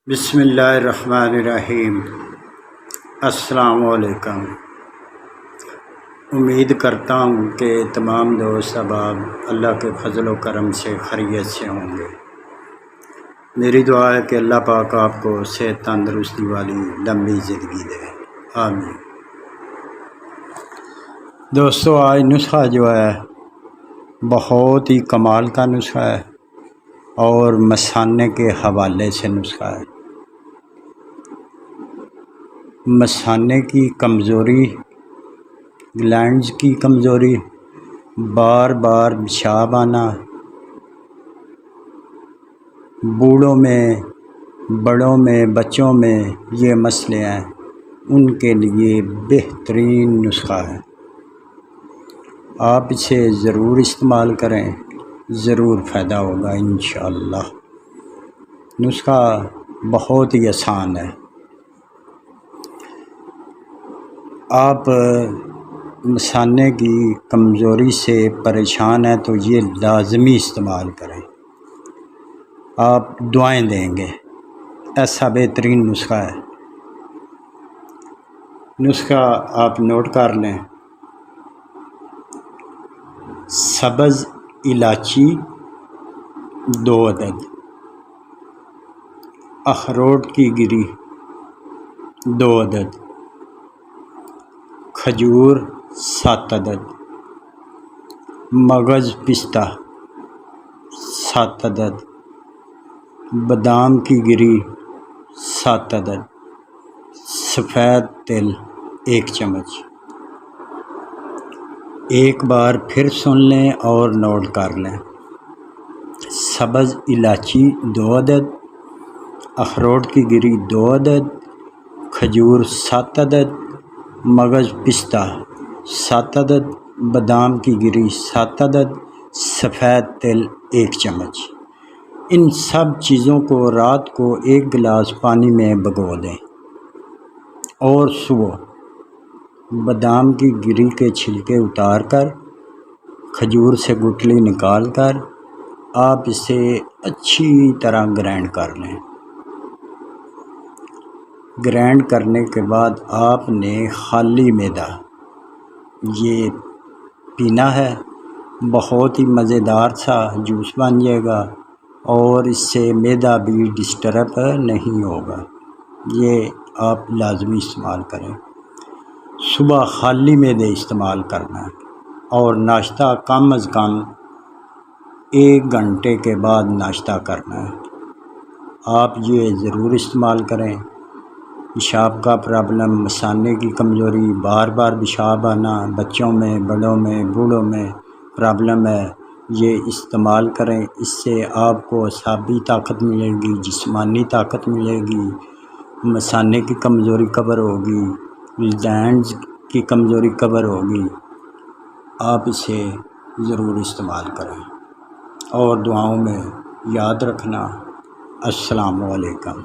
بسم اللہ الرحمن الرحیم۔ السلام علیکم۔ امید کرتا ہوں کہ تمام دوست احباب اللہ کے فضل و کرم سے خیریت سے ہوں گے۔ میری دعا ہے کہ اللہ پاک آپ کو صحت تندرستی والی لمبی زندگی دے، آمین۔ دوستو، آج نسخہ جو ہے بہت ہی کمال کا نسخہ ہے اور مثانے کے حوالے سے نسخہ ہے۔ مثانے کی کمزوری، گلینڈز کی کمزوری، بار بار پیشاب آنا، بوڑھوں میں، بڑوں میں، بچوں میں یہ مسئلے ہیں، ان کے لیے بہترین نسخہ ہے۔ آپ اسے ضرور استعمال کریں، ضرور فائدہ ہوگا انشاءاللہ۔ نسخہ بہت ہی آسان ہے۔ آپ مثانے کی کمزوری سے پریشان ہیں تو یہ لازمی استعمال کریں، آپ دعائیں دیں گے، ایسا بہترین نسخہ ہے۔ نسخہ آپ نوٹ کر لیں۔ سبز الائچی 2 عدد، اخروٹ کی گری 2 عدد، کھجور 7 عدد، مغز پستہ 7 عدد، بادام کی گری 7 عدد، سفید تل 1 چمچ۔ ایک بار پھر سن لیں اور نوٹ کر لیں۔ سبز الائچی 2 عدد، اخروٹ کی گری 2 عدد، کھجور 7 عدد، مغز پستہ 7 عدد، بادام کی گری 7 عدد، سفید تل 1 چمچ۔ ان سب چیزوں کو رات کو 1 گلاس پانی میں بھگو دیں اور صبح بادام کی گری کے چھلکے اتار کر، کھجور سے گٹلی نکال کر آپ اسے اچھی طرح گرائنڈ کر لیں۔ گرائنڈ کرنے کے بعد آپ نے خالی معدہ یہ پینا ہے۔ بہت ہی مزیدار سا جوس بن جائے گا اور اس سے معدہ بھی ڈسٹرب نہیں ہوگا۔ یہ آپ لازمی استعمال کریں۔ صبح خالی معدے استعمال کرنا ہے اور ناشتہ کم از کم 1 گھنٹے کے بعد ناشتہ کرنا ہے۔ آپ یہ ضرور استعمال کریں۔ پیشاب کا پرابلم، مثانے کی کمزوری، بار بار پیشاب آنا، بچوں میں، بڑوں میں، بوڑھوں میں پرابلم ہے، یہ استعمال کریں۔ اس سے آپ کو اعصابی طاقت ملے گی، جسمانی طاقت ملے گی، مثانے کی کمزوری کور ہوگی، گلینڈز کی کمزوری کور ہوگی۔ آپ اسے ضرور استعمال کریں اور دعاؤں میں یاد رکھنا۔ السلام علیکم۔